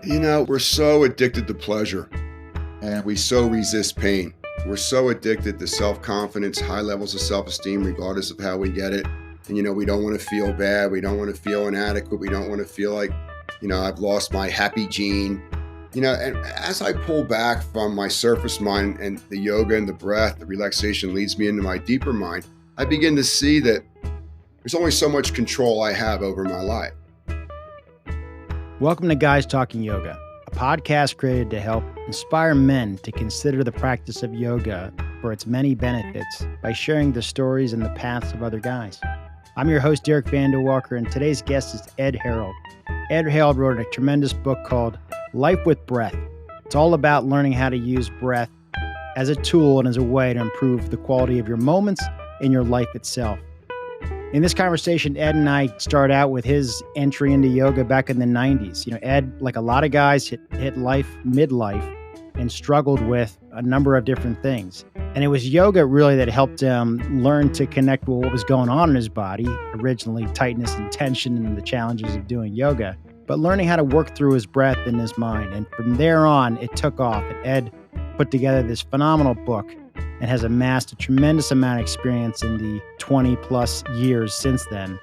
We're so addicted to pleasure and we so resist pain. We're so addicted to self-confidence, high levels of self-esteem, regardless of how we get it. And we don't want to feel bad. We don't want to feel inadequate. We don't want to feel like, I've lost my happy gene. And as I pull back from my surface mind and the yoga and the breath, the relaxation leads me into my deeper mind, I begin to see that there's only so much control I have over my life. Welcome to Guys Talking Yoga, a podcast created to help inspire men to consider the practice of yoga for its many benefits by sharing the stories and the paths of other guys. I'm your host, Derek Vanderwalker, and today's guest is Ed Harrold. Ed Harrold wrote a tremendous book called Life with Breath. It's all about learning how to use breath as a tool and as a way to improve the quality of your moments and your life itself. In this conversation, Ed and I start out with his entry into yoga back in the 90s. Ed, like a lot of guys, hit life midlife and struggled with a number of different things. And it was yoga really that helped him learn to connect with what was going on in his body, originally tightness and tension and the challenges of doing yoga, but learning how to work through his breath and his mind. And from there on, it took off. And Ed put together this phenomenal book and has amassed a tremendous amount of experience in the 20 plus years since then.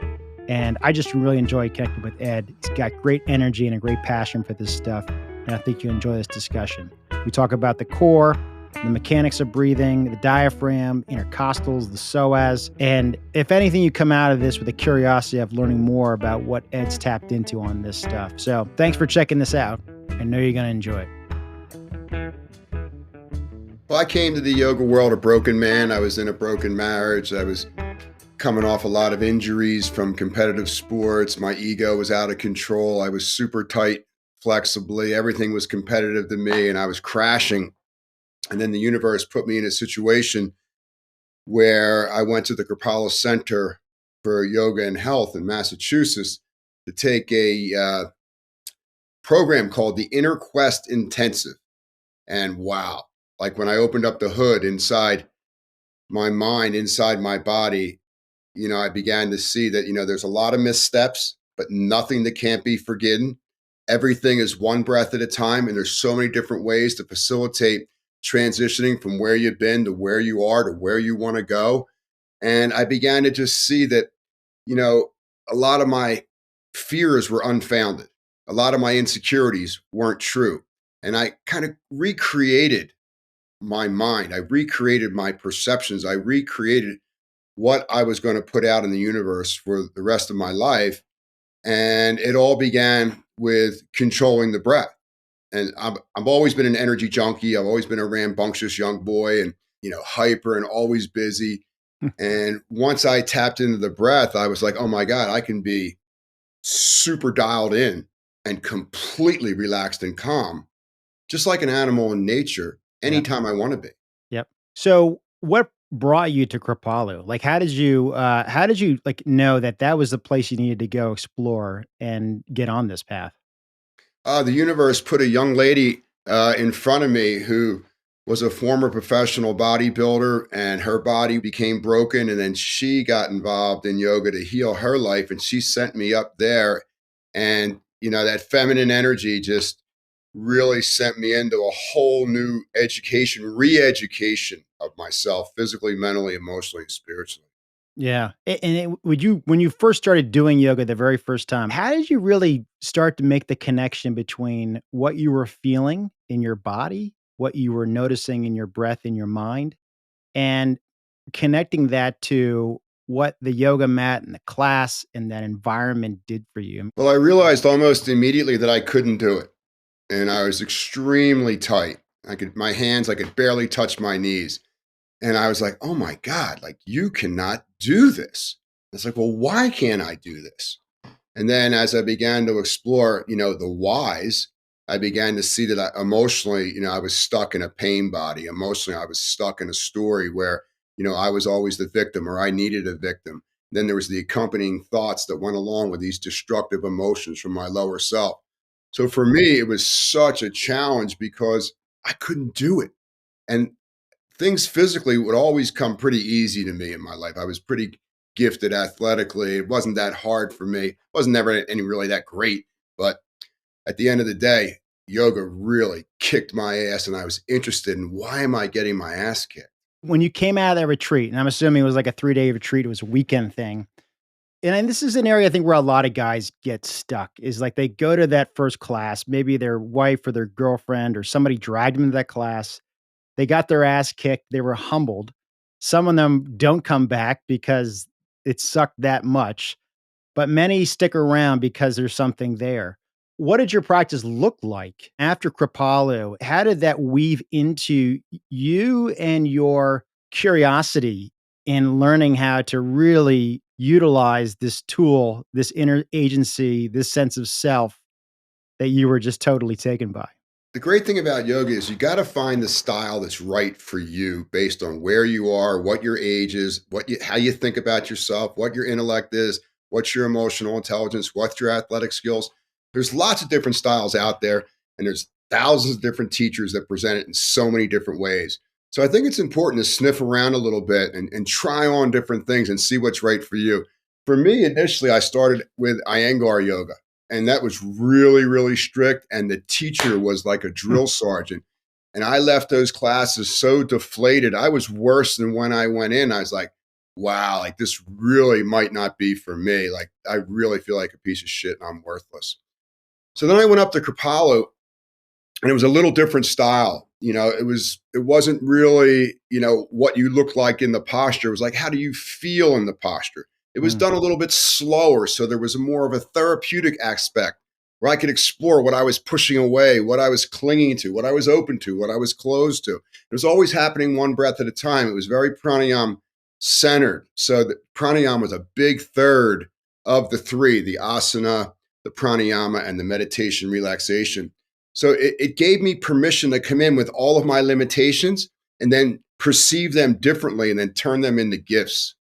And I just really enjoy connecting with Ed. He's got great energy and a great passion for this stuff. And I think you'll enjoy this discussion. We talk about the core, the mechanics of breathing, the diaphragm, intercostals, the psoas. And if anything, you come out of this with a curiosity of learning more about what Ed's tapped into on this stuff. So thanks for checking this out. I know you're going to enjoy it. Well, I came to the yoga world a broken man. I was in a broken marriage. I was coming off a lot of injuries from competitive sports. My ego was out of control. I was super tight flexibly. Everything was competitive to me, and I was crashing. And then the universe put me in a situation where I went to the Kripalu Center for Yoga and Health in Massachusetts to take a program called the Inner Quest Intensive. And wow. Like when I opened up the hood inside my mind, inside my body, I began to see that, there's a lot of missteps, but nothing that can't be forgiven. Everything is one breath at a time. And there's so many different ways to facilitate transitioning from where you've been to where you are to where you want to go. And I began to just see that, a lot of my fears were unfounded. A lot of my insecurities weren't true. And I kind of recreated my mind. I recreated my perceptions. I recreated what I was going to put out in the universe for the rest of my life. And it all began with controlling the breath. And I've always been an energy junkie. I've always been a rambunctious young boy and, hyper and always busy. And once I tapped into the breath, I was like, oh my God, I can be super dialed in and completely relaxed and calm, just like an animal in nature. Anytime I want to be. Yep. So what brought you to Kripalu? Like, how did you know that was the place you needed to go explore and get on this path? The universe put a young lady in front of me who was a former professional bodybuilder, and her body became broken. And then she got involved in yoga to heal her life. And she sent me up there, and, that feminine energy just really sent me into a whole new education, re-education of myself, physically, mentally, emotionally, and spiritually. Yeah. And when you first started doing yoga the very first time, how did you really start to make the connection between what you were feeling in your body, what you were noticing in your breath, in your mind, and connecting that to what the yoga mat and the class and that environment did for you? Well, I realized almost immediately that I couldn't do it. And I was extremely tight. I could barely touch my knees. And I was like, oh my God, like you cannot do this. It's like, well, why can't I do this? And then as I began to explore, the whys, I began to see that emotionally, I was stuck in a pain body. Emotionally, I was stuck in a story where, I was always the victim or I needed a victim. Then there was the accompanying thoughts that went along with these destructive emotions from my lower self. So for me, it was such a challenge because I couldn't do it. And things physically would always come pretty easy to me in my life. I was pretty gifted athletically. It wasn't that hard for me. It wasn't never any really that great. But at the end of the day, yoga really kicked my ass, and I was interested in why am I getting my ass kicked? When you came out of that retreat, and I'm assuming it was like a 3-day retreat, it was a weekend thing. And this is an area I think where a lot of guys get stuck is like they go to that first class, maybe their wife or their girlfriend or somebody dragged them to that class. They got their ass kicked. They were humbled. Some of them don't come back because it sucked that much, but many stick around because there's something there. What did your practice look like after Kripalu? How did that weave into you and your curiosity in learning how to really utilize this tool, this inner agency, this sense of self that you were just totally taken by? The great thing about yoga is you got to find the style that's right for you based on where you are, what your age is, how you think about yourself, what your intellect is, what's your emotional intelligence, what's your athletic skills. There's lots of different styles out there, and there's thousands of different teachers that present it in so many different ways. So I think it's important to sniff around a little bit and try on different things and see what's right for you. For me, initially, I started with Iyengar yoga, and that was really, really strict. And the teacher was like a Hmm. drill sergeant. And I left those classes so deflated. I was worse than when I went in. I was like, wow, like this really might not be for me. Like I really feel like a piece of shit and I'm worthless. So then I went up to Kripalu, and it was a little different style. It wasn't really, what you look like in the posture. It was like, how do you feel in the posture? It was Mm. done a little bit slower. So there was more of a therapeutic aspect where I could explore what I was pushing away, what I was clinging to, what I was open to, what I was closed to. It was always happening one breath at a time. It was very pranayama centered. So the pranayama was a big third of the three: the asana, the pranayama, and the meditation relaxation. So it gave me permission to come in with all of my limitations and then perceive them differently and then turn them into gifts.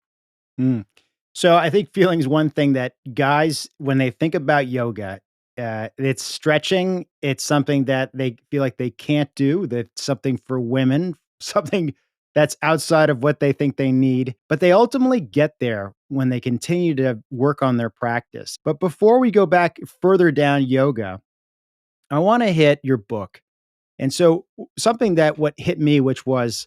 Mm. So I think feeling is one thing that guys, when they think about yoga, it's stretching. It's something that they feel like they can't do. That's something for women, something that's outside of what they think they need. But they ultimately get there when they continue to work on their practice. But before we go back further down yoga, I want to hit your book. And so something that what hit me, which was,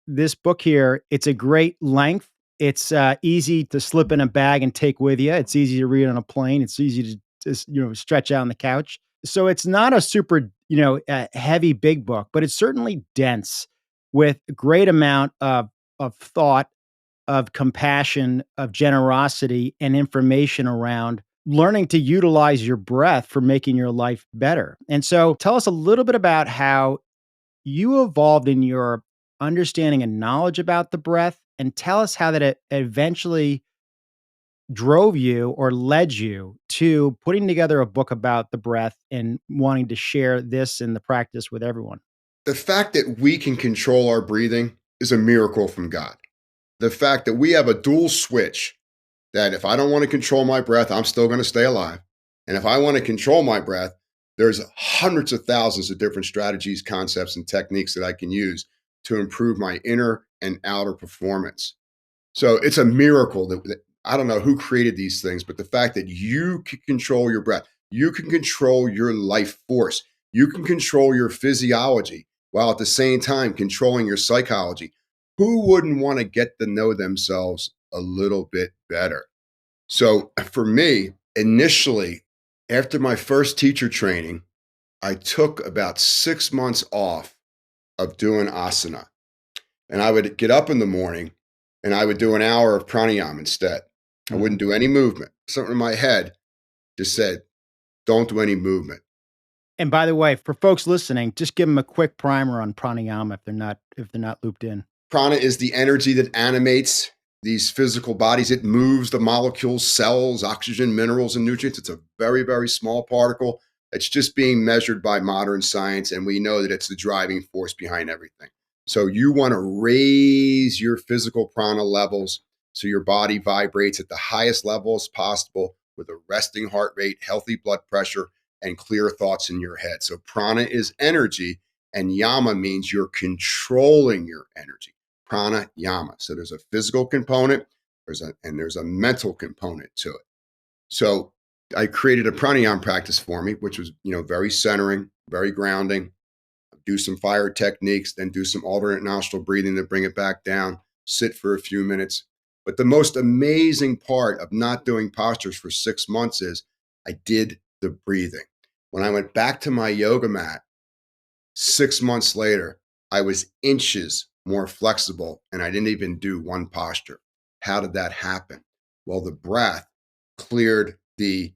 this book here, it's a great length. It's easy to slip in a bag and take with you. It's easy to read on a plane. It's easy to just, stretch out on the couch. So it's not a super, heavy big book, but it's certainly dense with a great amount of thought, of compassion, of generosity, and information around learning to utilize your breath for making your life better. And so tell us a little bit about how you evolved in your understanding and knowledge about the breath, and tell us how that it eventually drove you or led you to putting together a book about the breath and wanting to share this in the practice with everyone. The fact that we can control our breathing is a miracle from God. The fact that we have a dual switch, that if I don't want to control my breath, I'm still going to stay alive. And if I want to control my breath, there's hundreds of thousands of different strategies, concepts, and techniques that I can use to improve my inner and outer performance. So it's a miracle that I don't know who created these things, but the fact that you can control your breath, you can control your life force, you can control your physiology while at the same time controlling your psychology. Who wouldn't want to get to know themselves a little bit better? So for me, initially, after my first teacher training, I took about 6 months off of doing asana. And I would get up in the morning and I would do an hour of pranayama instead. I Mhm. wouldn't do any movement. Something in my head just said, don't do any movement. And by the way, for folks listening, just give them a quick primer on pranayama if they're not looped in. Prana is the energy that animates these physical bodies. It moves the molecules, cells, oxygen, minerals, and nutrients. It's a very, very small particle. It's just being measured by modern science, and we know that it's the driving force behind everything. So you want to raise your physical prana levels so your body vibrates at the highest levels possible with a resting heart rate, healthy blood pressure, and clear thoughts in your head. So prana is energy, and yama means you're controlling your energy. Pranayama. So there's a physical component, there's a mental component to it. So I created a pranayama practice for me, which was, very centering, very grounding, do some fire techniques, then do some alternate nostril breathing to bring it back down, sit for a few minutes. But the most amazing part of not doing postures for 6 months is I did the breathing. When I went back to my yoga mat 6 months later, I was inches more flexible and I didn't even do one posture. How did that happen? Well, the breath cleared the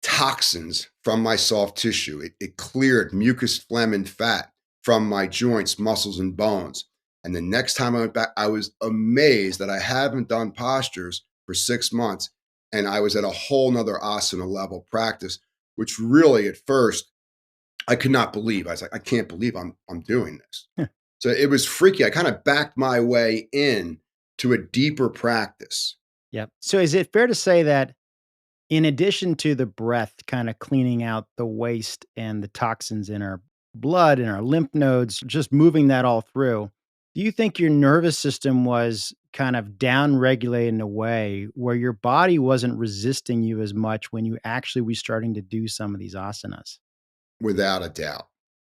toxins from my soft tissue. It cleared mucus, phlegm, and fat from my joints, muscles, and bones. And the next time I went back, I was amazed that I haven't done postures for 6 months. And I was at a whole nother asana level practice, which really at first I could not believe. I was like, I can't believe I'm doing this. Huh. So it was freaky. I kind of backed my way in to a deeper practice. Yep. So is it fair to say that in addition to the breath kind of cleaning out the waste and the toxins in our blood and our lymph nodes, just moving that all through, do you think your nervous system was kind of down regulated in a way where your body wasn't resisting you as much when you actually were starting to do some of these asanas? Without a doubt.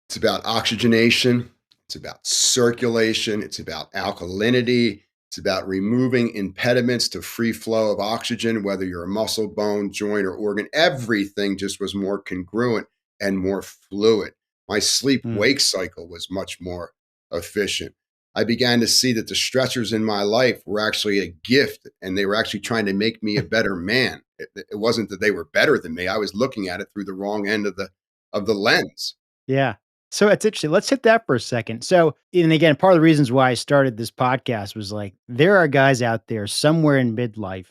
It's about oxygenation, it's about circulation, it's about alkalinity, it's about removing impediments to free flow of oxygen, whether you're a muscle, bone, joint, or organ. Everything just was more congruent and more fluid. My sleep Mm. wake cycle was much more efficient. I began to see that the stressors in my life were actually a gift and they were actually trying to make me a better man. It wasn't that they were better than me. I was looking at it through the wrong end of the lens. Yeah. So it's interesting. Let's hit that for a second. So, and again, part of the reasons why I started this podcast was like, there are guys out there somewhere in midlife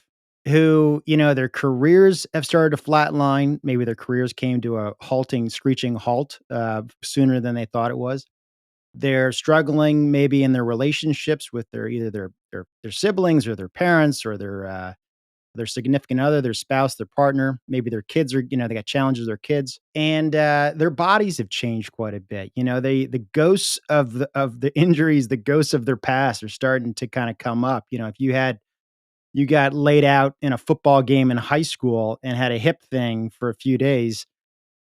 who, their careers have started to flatline. Maybe their careers came to a halting, screeching halt sooner than they thought it was. They're struggling maybe in their relationships with either their siblings or their parents or their significant other, their spouse, their partner, maybe their kids are, they got challenges with their kids, and their bodies have changed quite a bit. The ghosts of the injuries, the ghosts of their past are starting to kind of come up. If you got laid out in a football game in high school and had a hip thing for a few days,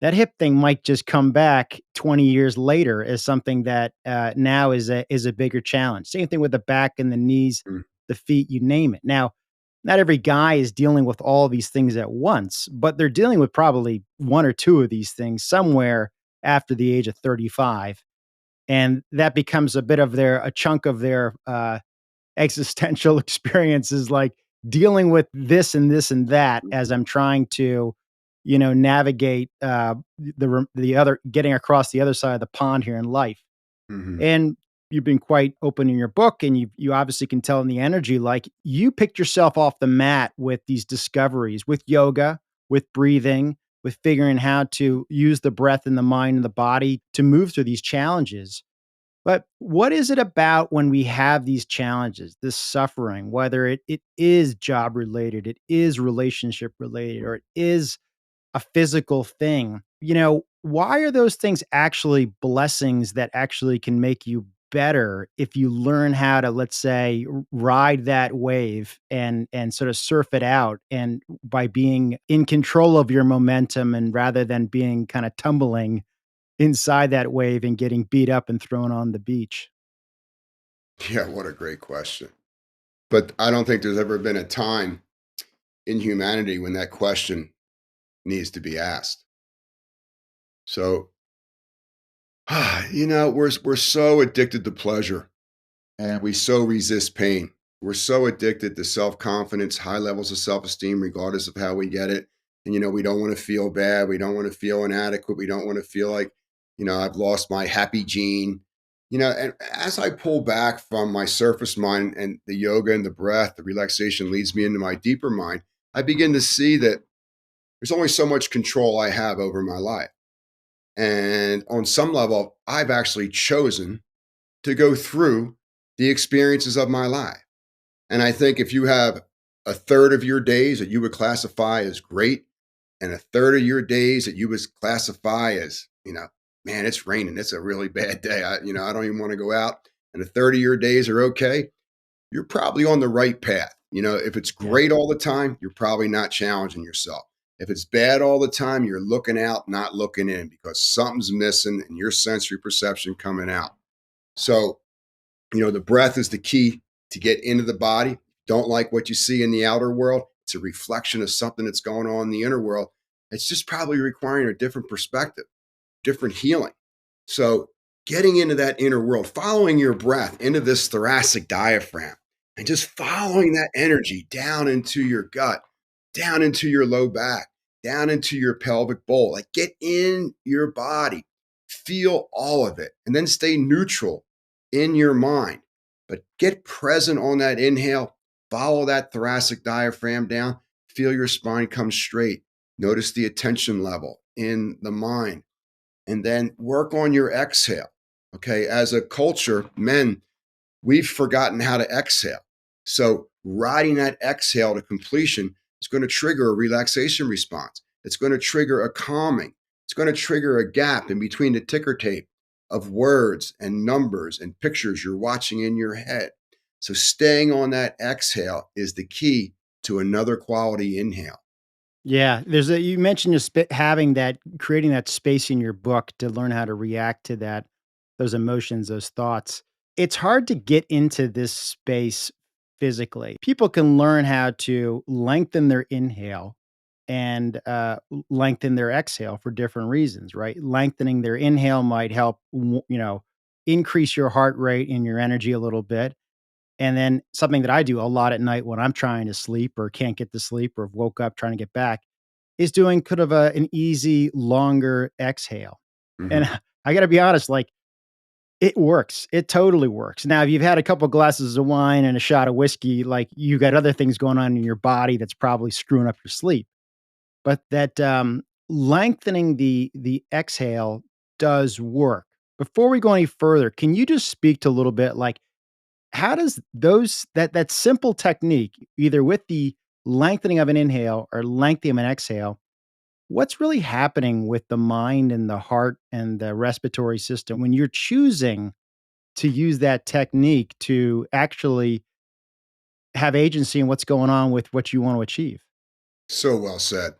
that hip thing might just come back 20 years later as something that now is a bigger challenge. Same thing with the back and the knees, Mm. the feet, you name it. Now, not every guy is dealing with all these things at once, but they're dealing with probably one or two of these things somewhere after the age of 35. And that becomes a chunk of their existential experiences, like dealing with this and this and that as I'm trying to, navigate the other, getting across the other side of the pond here in life. Mhm. And you've been quite open in your book, and you obviously can tell in the energy, like you picked yourself off the mat with these discoveries, with yoga, with breathing, with figuring how to use the breath and the mind and the body to move through these challenges. But what is it about when we have these challenges, this suffering, whether it is job related, it is relationship related, or it is a physical thing? Why are those things actually blessings that actually can make you better if you learn how to, let's say, ride that wave and sort of surf it out, and by being in control of your momentum and rather than being kind of tumbling inside that wave and getting beat up and thrown on the beach? Yeah, what a great question. But I don't think there's ever been a time in humanity when that question needs to be asked. So, we're so addicted to pleasure and we so resist pain. We're so addicted to self-confidence, high levels of self-esteem, regardless of how we get it. And, we don't want to feel bad. We don't want to feel inadequate. We don't want to feel like, I've lost my happy gene. And as I pull back from my surface mind and the yoga and the breath, the relaxation leads me into my deeper mind, I begin to see that there's only so much control I have over my life. And on some level, I've actually chosen to go through the experiences of my life. And I think if you have a third of your days that you would classify as great, and a third of your days that you would classify as, man, it's raining, it's a really bad day. I don't even want to go out. And a third of your days are okay, you're probably on the right path. If it's Yeah. great all the time, you're probably not challenging yourself. If it's bad all the time, you're looking out, not looking in, because something's missing in your sensory perception coming out. So, the breath is the key to get into the body. Don't like what you see in the outer world. It's a reflection of something that's going on in the inner world. It's just probably requiring a different perspective, different healing. So, getting into that inner world, following your breath into this thoracic diaphragm, and just following that energy down into your gut, down into your low back, down into your pelvic bowl. Like, get in your body, feel all of it, and then stay neutral in your mind. But get present on that inhale, follow that thoracic diaphragm down, feel your spine come straight. Notice the attention level in the mind, and then work on your exhale. Okay, as a culture, men, we've forgotten how to exhale. So riding that exhale to completion is going to trigger a relaxation response. It's going to trigger a calming. It's going to trigger a gap in between the ticker tape of words and numbers and pictures you're watching in your head. So staying on that exhale is the key to another quality inhale. Yeah, you mentioned having that, creating that space in your book to learn how to react to those emotions, those thoughts. It's hard to get into this space physically. People can learn how to lengthen their inhale and lengthen their exhale for different reasons, right? Lengthening their inhale might help, increase your heart rate and your energy a little bit. And then something that I do a lot at night when I'm trying to sleep or can't get to sleep or woke up trying to get back is doing kind of an easy, longer exhale. And Mhm. I got to be honest, like, it works. It totally works. Now, if you've had a couple glasses of wine and a shot of whiskey, like, you got other things going on in your body that's probably screwing up your sleep. But that lengthening the exhale does work. Before we go any further, can you just speak to a little bit, like, how does that simple technique, either with the lengthening of an inhale or lengthening of an exhale, what's really happening with the mind and the heart and the respiratory system when you're choosing to use that technique to actually have agency in what's going on with what you want to achieve? So well said.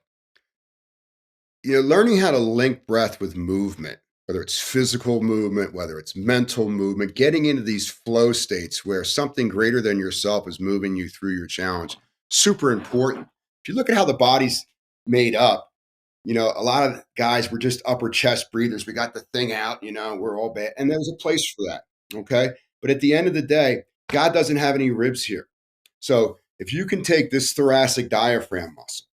Learning how to link breath with movement, whether it's physical movement, whether it's mental movement, getting into these flow states where something greater than yourself is moving you through your challenge, super important. If you look at how the body's made up, a lot of guys were just upper chest breathers. We got the thing out, we're all bad. And there's a place for that. Okay. But at the end of the day, God doesn't have any ribs here. So if you can take this thoracic diaphragm muscle,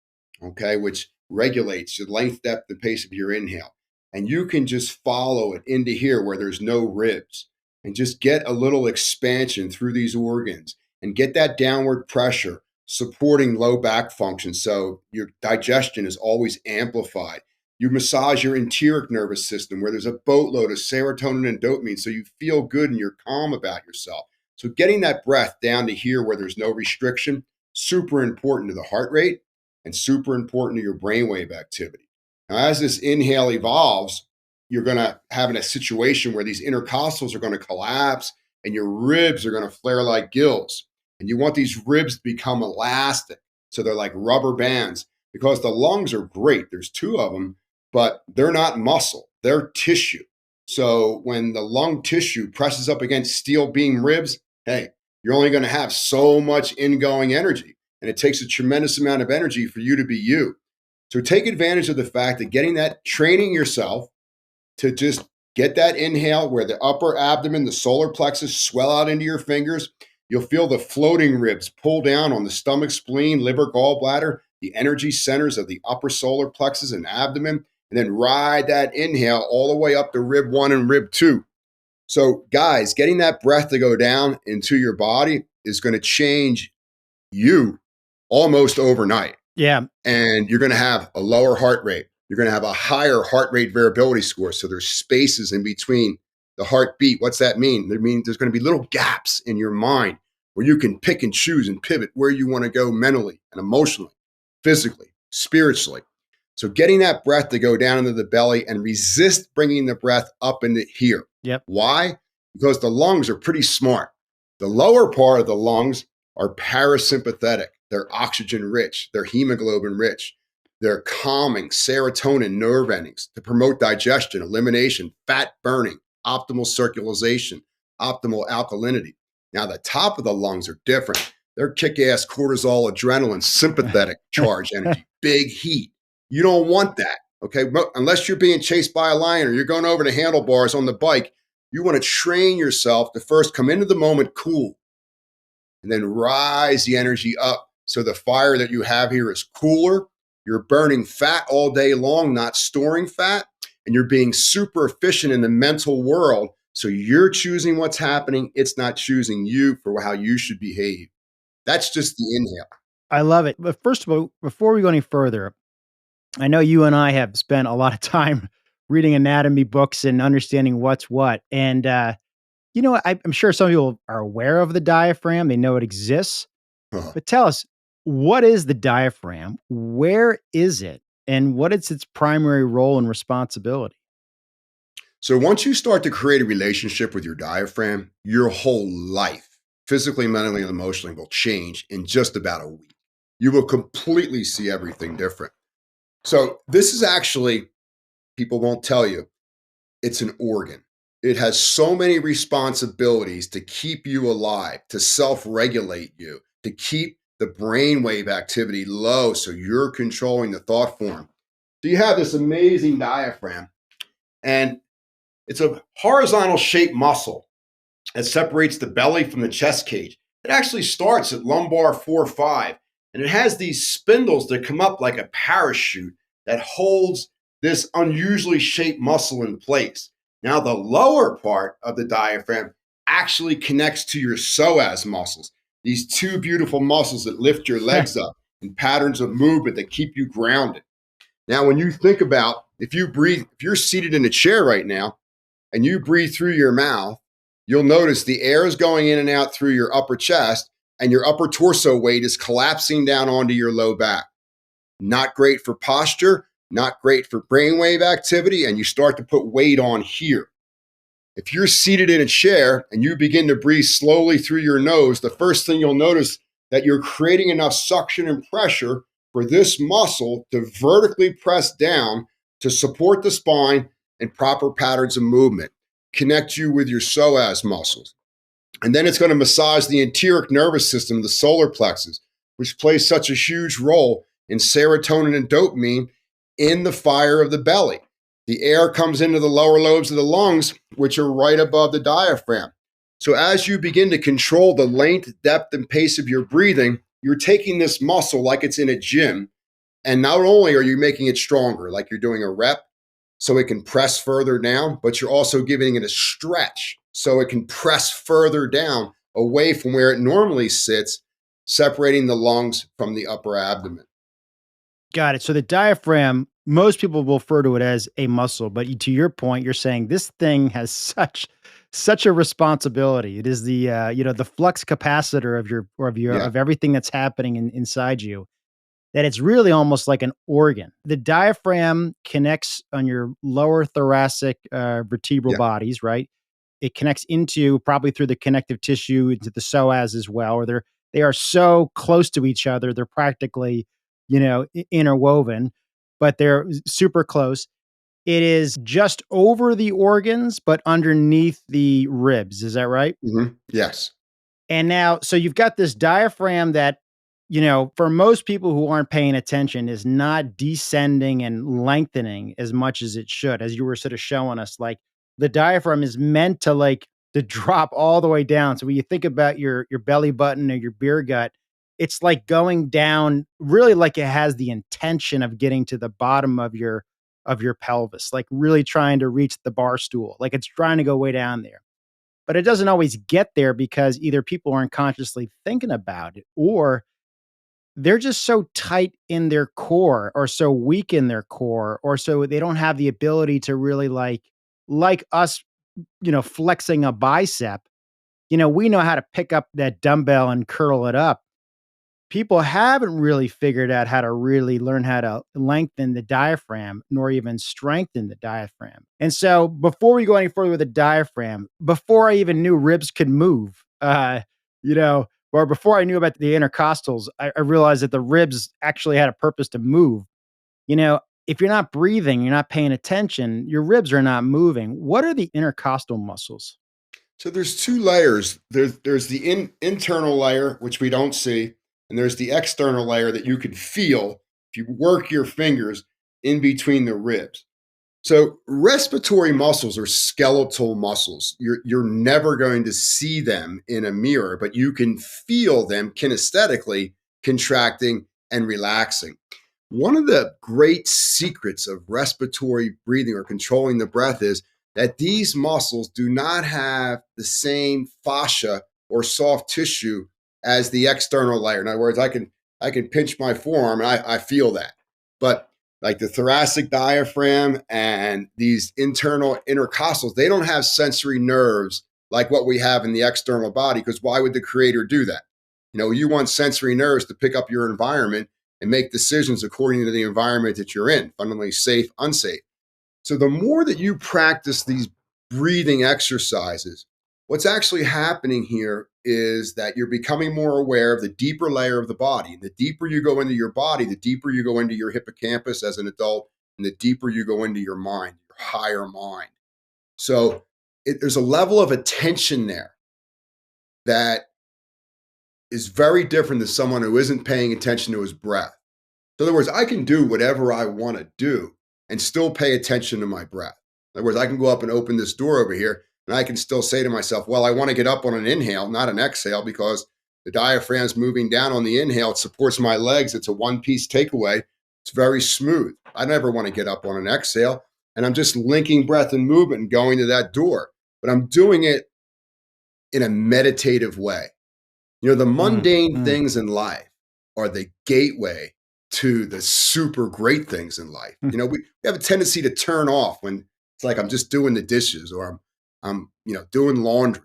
okay, which regulates the length, depth, and pace of your inhale, and you can just follow it into here where there's no ribs and just get a little expansion through these organs and get that downward pressure supporting low back function. So your digestion is always amplified. You massage your enteric nervous system where there's a boatload of serotonin and dopamine. So you feel good and you're calm about yourself. So getting that breath down to here where there's no restriction, super important to the heart rate and super important to your brainwave activity. Now, as this inhale evolves, you're going to have in a situation where these intercostals are going to collapse and your ribs are going to flare like gills. And you want these ribs to become elastic. So they're like rubber bands because the lungs are great. There's two of them, but they're not muscle, they're tissue. So when the lung tissue presses up against steel beam ribs, hey, you're only going to have so much ingoing energy. And it takes a tremendous amount of energy for you to be you. So take advantage of the fact that getting that, training yourself to just get that inhale where the upper abdomen, the solar plexus swell out into your fingers. You'll feel the floating ribs pull down on the stomach, spleen, liver, gallbladder, the energy centers of the upper solar plexus and abdomen, and then ride that inhale all the way up to rib 1 and rib 2. So, guys, getting that breath to go down into your body is going to change you almost overnight. Yeah. And you're going to have a lower heart rate. You're going to have a higher heart rate variability score. So there's spaces in between the heartbeat. What's that mean? That means there's going to be little gaps in your mind where you can pick and choose and pivot where you want to go mentally and emotionally, physically, spiritually. So getting that breath to go down into the belly and resist bringing the breath up into here. Yep. Why? Because the lungs are pretty smart. The lower part of the lungs are parasympathetic. They're oxygen rich. They're hemoglobin rich. They're calming serotonin nerve endings to promote digestion, elimination, fat burning, optimal circulation, optimal alkalinity. Now, the top of the lungs are different. They're kick ass cortisol, adrenaline, sympathetic charge energy, big heat. You don't want that. Okay. Unless you're being chased by a lion or you're going over the handlebars on the bike, you want to train yourself to first come into the moment cool and then rise the energy up. So the fire that you have here is cooler. You're burning fat all day long, not storing fat, and you're being super efficient in the mental world. So you're choosing what's happening. It's not choosing you for how you should behave. That's just the inhale. I love it. But first of all, before we go any further, I know you and I have spent a lot of time reading anatomy books and understanding what's what. And, I'm sure some people are aware of the diaphragm, they know it exists. Huh. But tell us, what is the diaphragm? Where is it? And what is its primary role and responsibility? So once you start to create a relationship with your diaphragm, your whole life, physically, mentally, and emotionally, will change in just about a week. You will completely see everything different. So this is actually, people won't tell you, it's an organ. It has so many responsibilities to keep you alive, to self-regulate you, to keep the brainwave activity low so you're controlling the thought form. So you have this amazing diaphragm, and it's a horizontal shaped muscle that separates the belly from the chest cage. It actually starts at lumbar 4-5, and it has these spindles that come up like a parachute that holds this unusually shaped muscle in place. Now, the lower part of the diaphragm actually connects to your psoas muscles, these two beautiful muscles that lift your legs up in patterns of movement that keep you grounded. Now, when you think about if you breathe, if you're seated in a chair right now and you breathe through your mouth, you'll notice the air is going in and out through your upper chest and your upper torso weight is collapsing down onto your low back. Not great for posture, not great for brainwave activity, and you start to put weight on here. If you're seated in a chair and you begin to breathe slowly through your nose, the first thing you'll notice that you're creating enough suction and pressure for this muscle to vertically press down to support the spine and proper patterns of movement, connect you with your psoas muscles. And then it's going to massage the enteric nervous system, the solar plexus, which plays such a huge role in serotonin and dopamine in the fire of the belly. The air comes into the lower lobes of the lungs, which are right above the diaphragm. So as you begin to control the length, depth, and pace of your breathing, you're taking this muscle like it's in a gym. And not only are you making it stronger, like you're doing a rep, so it can press further down, but you're also giving it a stretch so it can press further down away from where it normally sits, separating the lungs from the upper abdomen. Got it. So the diaphragm, most people will refer to it as a muscle, but to your point, you're saying this thing has such a responsibility. It is the flux capacitor Yeah. of everything that's happening inside you. That it's really almost like an organ. The diaphragm connects on your lower thoracic vertebral Yeah. bodies, right? It connects into probably through the connective tissue into the psoas as well, or they are so close to each other, they're practically, interwoven, but they're super close. It is just over the organs, but underneath the ribs. Is that right? Yes. And now, so you've got this diaphragm that, for most people who aren't paying attention, is not descending and lengthening as much as it should, as you were sort of showing us. Like the diaphragm is meant to drop all the way down. So when you think about your belly button or your beer gut, it's like going down, really like it has the intention of getting to the bottom of your pelvis, like really trying to reach the bar stool, like it's trying to go way down there. But it doesn't always get there because either people aren't consciously thinking about it or they're just so tight in their core or so weak in their core or so they don't have the ability to really like us, flexing a bicep. We know how to pick up that dumbbell and curl it up. People haven't really figured out how to really learn how to lengthen the diaphragm nor even strengthen the diaphragm. And so before we go any further with the diaphragm, before I even knew ribs could move, or before I knew about the intercostals, I realized that the ribs actually had a purpose to move. You know, if you're not breathing, you're not paying attention, your ribs are not moving. What are the intercostal muscles? So there's two layers. There's the internal layer, which we don't see, and there's the external layer that you can feel if you work your fingers in between the ribs. So respiratory muscles are skeletal muscles. You're never going to see them in a mirror, but you can feel them kinesthetically contracting and relaxing. One of the great secrets of respiratory breathing or controlling the breath is that these muscles do not have the same fascia or soft tissue as the external layer. In other words, I can pinch my forearm and I feel that. But like the thoracic diaphragm and these internal intercostals, they don't have sensory nerves like what we have in the external body, because why would the creator do that? You want sensory nerves to pick up your environment and make decisions according to the environment that you're in, fundamentally safe, unsafe. So the more that you practice these breathing exercises, what's actually happening here is that you're becoming more aware of the deeper layer of the body. And the deeper you go into your body, the deeper you go into your hippocampus as an adult, and the deeper you go into your mind, your higher mind. So there's a level of attention there that is very different than someone who isn't paying attention to his breath. In other words, I can do whatever I want to do and still pay attention to my breath. In other words, I can go up and open this door over here and I can still say to myself, well, I want to get up on an inhale, not an exhale, because the diaphragm's moving down on the inhale. It supports my legs. It's a one-piece takeaway. It's very smooth. I never want to get up on an exhale. And I'm just linking breath and movement and going to that door. But I'm doing it in a meditative way. The mundane things in life are the gateway to the super great things in life. We have a tendency to turn off when it's like I'm just doing the dishes or I'm doing laundry.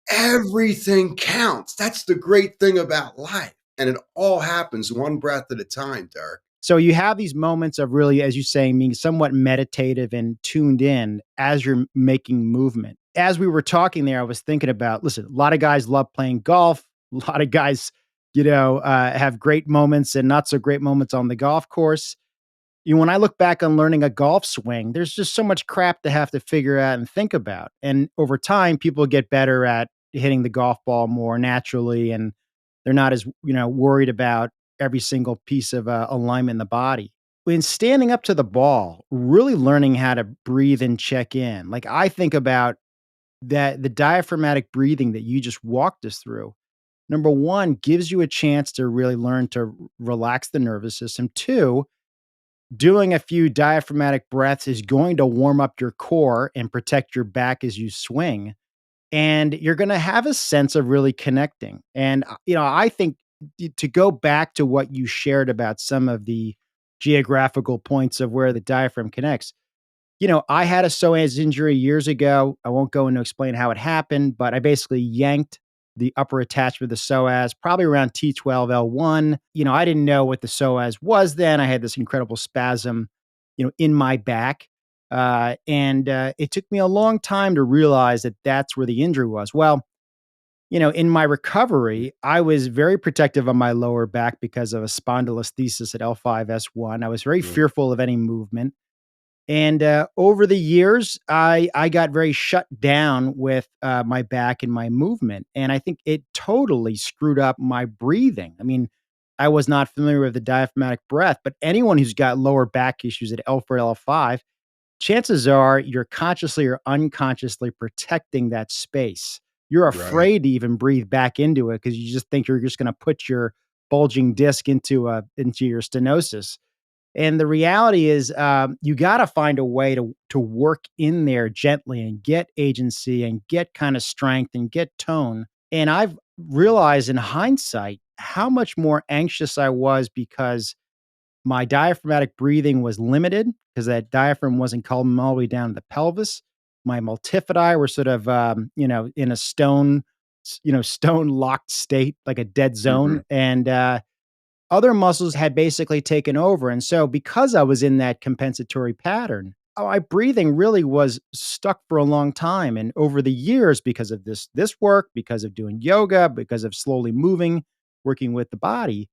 Everything counts. That's the great thing about life. And it all happens one breath at a time, Derek. So you have these moments of really, as you say, being somewhat meditative and tuned in as you're making movement. As we were talking there, I was thinking about, listen, a lot of guys love playing golf. A lot of guys, have great moments and not so great moments on the golf course. When I look back on learning a golf swing, there's just so much crap to have to figure out and think about. And over time, people get better at hitting the golf ball more naturally, and they're not as, worried about every single piece of alignment in the body. When standing up to the ball, really learning how to breathe and check in. Like I think about that, the diaphragmatic breathing that you just walked us through. Number one, gives you a chance to really learn to relax the nervous system. Two, doing a few diaphragmatic breaths is going to warm up your core and protect your back as you swing. And you're going to have a sense of really connecting. And, I think to go back to what you shared about some of the geographical points of where the diaphragm connects, I had a psoas injury years ago. I won't go into explain how it happened, but I basically yanked the upper attachment of the psoas, probably around T12L1. I didn't know what the psoas was then. I had this incredible spasm, in my back. And it took me a long time to realize that that's where the injury was. Well, in my recovery, I was very protective of my lower back because of a spondylolisthesis at L5S1. I was very fearful of any movement. And over the years, I got very shut down with my back and my movement. And I think it totally screwed up my breathing. I mean, I was not familiar with the diaphragmatic breath, but anyone who's got lower back issues at L4, L5, chances are you're consciously or unconsciously protecting that space. You're Right. afraid to even breathe back into it because you just think you're just going to put your bulging disc into your stenosis. And the reality is, you got to find a way to work in there gently and get agency and get kind of strength and get tone. And I've realized in hindsight how much more anxious I was because my diaphragmatic breathing was limited because that diaphragm wasn't coming all the way down to the pelvis. My multifidi were sort of, in a stone locked state, like a dead hmm zone. And, other muscles had basically taken over. And so because I was in that compensatory pattern, my breathing really was stuck for a long time. And over the years, because of this work, because of doing yoga, because of slowly moving, working with the body,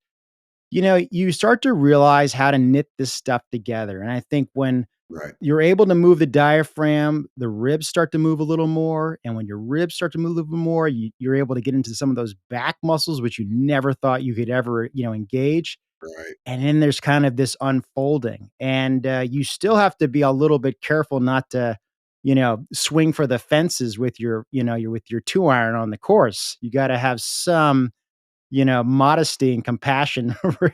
You start to realize how to knit this stuff together. And I think when Right. you're able to move the diaphragm, the ribs start to move a little more. And when your ribs start to move a little bit more, you're able to get into some of those back muscles, which you never thought you could ever, engage. Right. And then there's kind of this unfolding. And you still have to be a little bit careful not to, swing for the fences with with your 2 iron on the course. You got to have some modesty and compassion for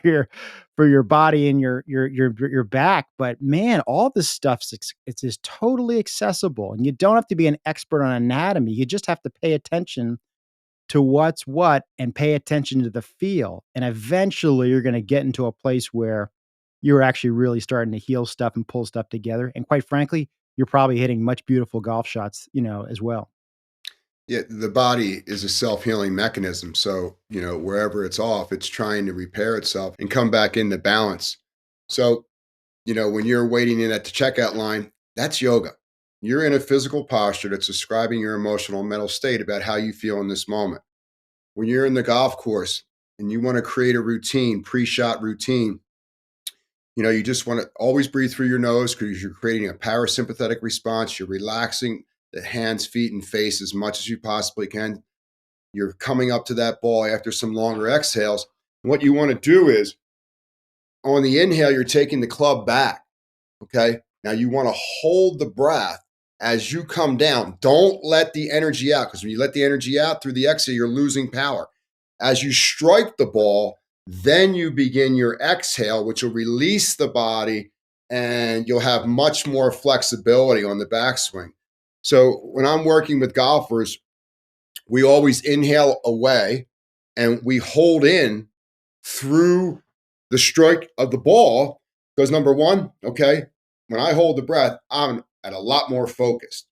your body and your back. But man, all this stuff's it's is totally accessible, and you don't have to be an expert on anatomy. You just have to pay attention to what's what and pay attention to the feel. And eventually you're going to get into a place where you're actually really starting to heal stuff and pull stuff together. And quite frankly, you're probably hitting much beautiful golf shots, as well. Yeah, the body is a self-healing mechanism. So, wherever it's off, it's trying to repair itself and come back into balance. So, when you're waiting in at the checkout line, that's yoga. You're in a physical posture that's describing your emotional and mental state about how you feel in this moment. When you're in the golf course and you want to create a routine, pre-shot routine, you just want to always breathe through your nose because you're creating a parasympathetic response. You're relaxing the hands, feet, and face as much as you possibly can. You're coming up to that ball after some longer exhales. And what you want to do is on the inhale, you're taking the club back. Okay. Now you want to hold the breath as you come down. Don't let the energy out, because when you let the energy out through the exhale, you're losing power. As you strike the ball, then you begin your exhale, which will release the body and you'll have much more flexibility on the backswing. So when I'm working with golfers, we always inhale away and we hold in through the strike of the ball. Because number one, okay, when I hold the breath, I'm at a lot more focused.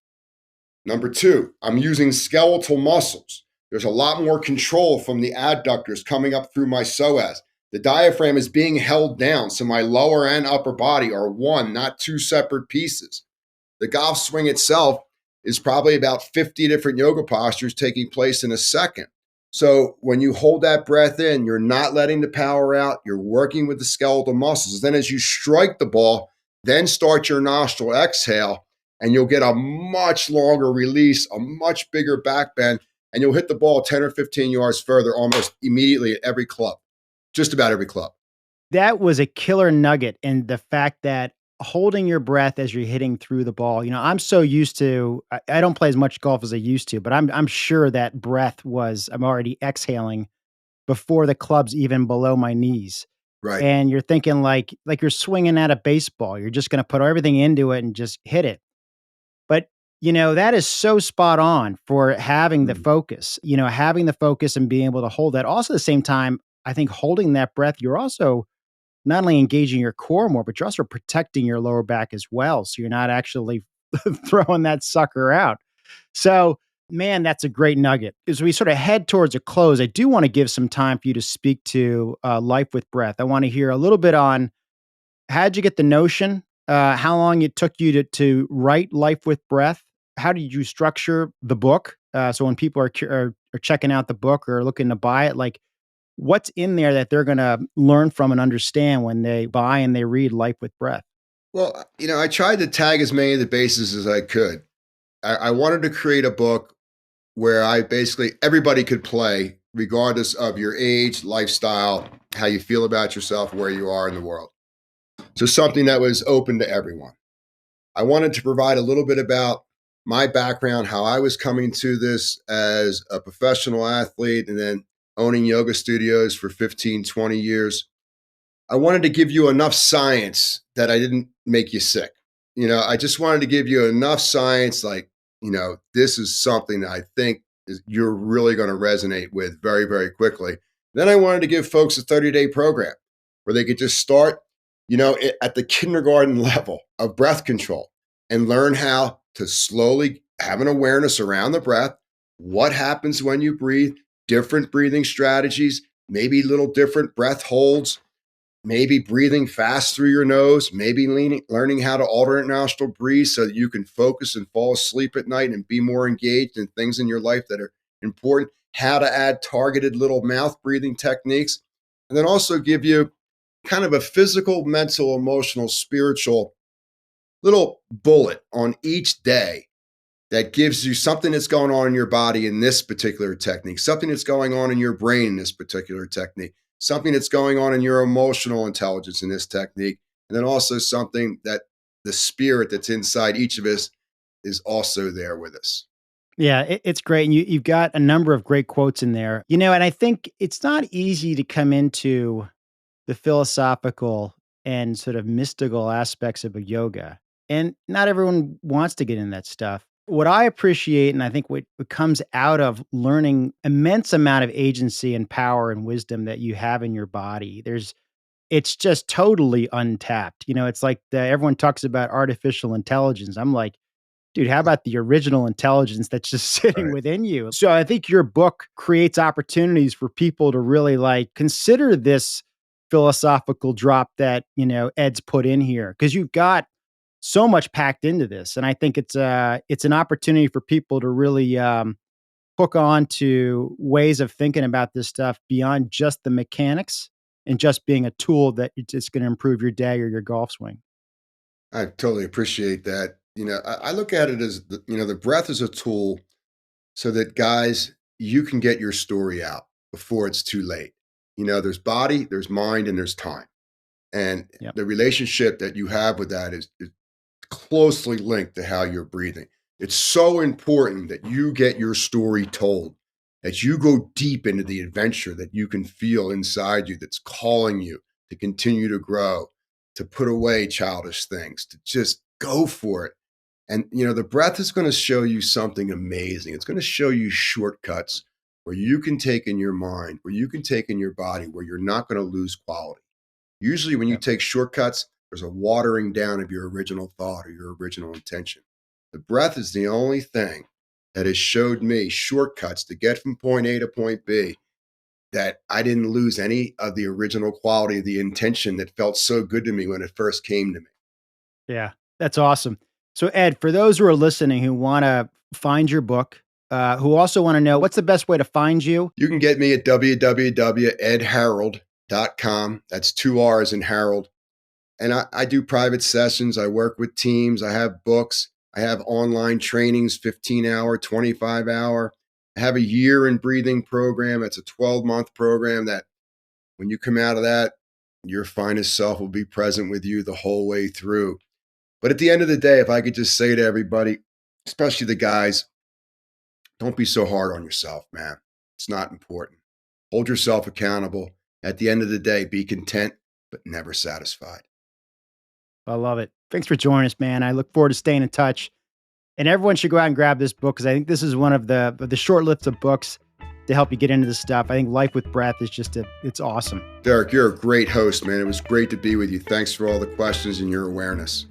Number two, I'm using skeletal muscles. There's a lot more control from the adductors coming up through my psoas. The diaphragm is being held down, so my lower and upper body are one, not two separate pieces. The golf swing itself is probably about 50 different yoga postures taking place in a second. So when you hold that breath in, you're not letting the power out. You're working with the skeletal muscles. Then as you strike the ball, then start your nostril exhale, and you'll get a much longer release, a much bigger back bend, and you'll hit the ball 10 or 15 yards further almost immediately at every club, just about every club. That was a killer nugget, and the fact that holding your breath as you're hitting through the ball. I'm so used to I don't play as much golf as I used to, but I'm sure that breath was I'm already exhaling before the club's even below my knees. Right. And you're thinking like you're swinging at a baseball. You're just gonna put everything into it and just hit it. But, that is so spot on for having the Mm. focus, having the focus and being able to hold that. Also, at the same time, I think holding that breath, you're also not only engaging your core more, but you're also protecting your lower back as well. So you're not actually throwing that sucker out. So, man, that's a great nugget. As we sort of head towards a close, I do want to give some time for you to speak to Life with Breath. I want to hear a little bit on how'd you get the notion, how long it took you to write Life with Breath, how did you structure the book? So when people are checking out the book or looking to buy it, like what's in there that they're going to learn from and understand when they buy and they read Life with Breath? Well, I tried to tag as many of the bases as I could. I wanted to create a book where I basically everybody could play, regardless of your age, lifestyle, how you feel about yourself, where you are in the world. So something that was open to everyone. I wanted to provide a little bit about my background, how I was coming to this as a professional athlete and then owning yoga studios for 15, 20 years. I wanted to give you enough science that I didn't make you sick. I just wanted to give you enough science like, this is something that I think you're really going to resonate with very, very quickly. Then I wanted to give folks a 30-day program where they could just start, at the kindergarten level of breath control and learn how to slowly have an awareness around the breath, what happens when you breathe, different breathing strategies, maybe little different breath holds, maybe breathing fast through your nose, maybe learning how to alternate nostril breathe so that you can focus and fall asleep at night and be more engaged in things in your life that are important, how to add targeted little mouth breathing techniques, and then also give you kind of a physical, mental, emotional, spiritual little bullet on each day that gives you something that's going on in your body in this particular technique, something that's going on in your brain in this particular technique, something that's going on in your emotional intelligence in this technique, and then also something that the spirit that's inside each of us is also there with us. Yeah, it's great. And you've got a number of great quotes in there. And I think it's not easy to come into the philosophical and sort of mystical aspects of a yoga. And not everyone wants to get in that stuff. What I appreciate, and I think what comes out of learning immense amount of agency and power and wisdom that you have in your body, it's just totally untapped. It's like everyone talks about artificial intelligence. I'm like, dude, how about the original intelligence that's just sitting Right. within you? So I think your book creates opportunities for people to really like consider this philosophical drop that, Ed's put in here, because you've got so much packed into this. And I think it's an opportunity for people to really hook on to ways of thinking about this stuff beyond just the mechanics and just being a tool that it's just going to improve your day or your golf swing. I totally appreciate that. I look at it as the breath is a tool so that guys, you can get your story out before it's too late. There's body, there's mind, and there's time. And Yep. the relationship that you have with that is closely linked to how you're breathing. It's so important that you get your story told, that you go deep into the adventure that you can feel inside you that's calling you to continue to grow, to put away childish things, to just go for it. And the breath is going to show you something amazing. It's going to show you shortcuts where you can take in your mind, where you can take in your body, where you're not going to lose quality. Usually, when you Yep. take shortcuts, there's a watering down of your original thought or your original intention. The breath is the only thing that has showed me shortcuts to get from point A to point B that I didn't lose any of the original quality, the intention that felt so good to me when it first came to me. Yeah, that's awesome. So, Ed, for those who are listening who want to find your book, who also want to know what's the best way to find you. You can get me at www.edharrold.com. That's two R's in Harold. And I do private sessions. I work with teams. I have books. I have online trainings, 15-hour, 25-hour. I have a year in breathing program. It's a 12-month program that when you come out of that, your finest self will be present with you the whole way through. But at the end of the day, if I could just say to everybody, especially the guys, don't be so hard on yourself, man. It's not important. Hold yourself accountable. At the end of the day, be content, but never satisfied. I love it. Thanks for joining us, man. I look forward to staying in touch. And everyone should go out and grab this book because I think this is one of the short list of books to help you get into this stuff. I think Life with Breath is it's awesome. Derek, you're a great host, man. It was great to be with you. Thanks for all the questions and your awareness.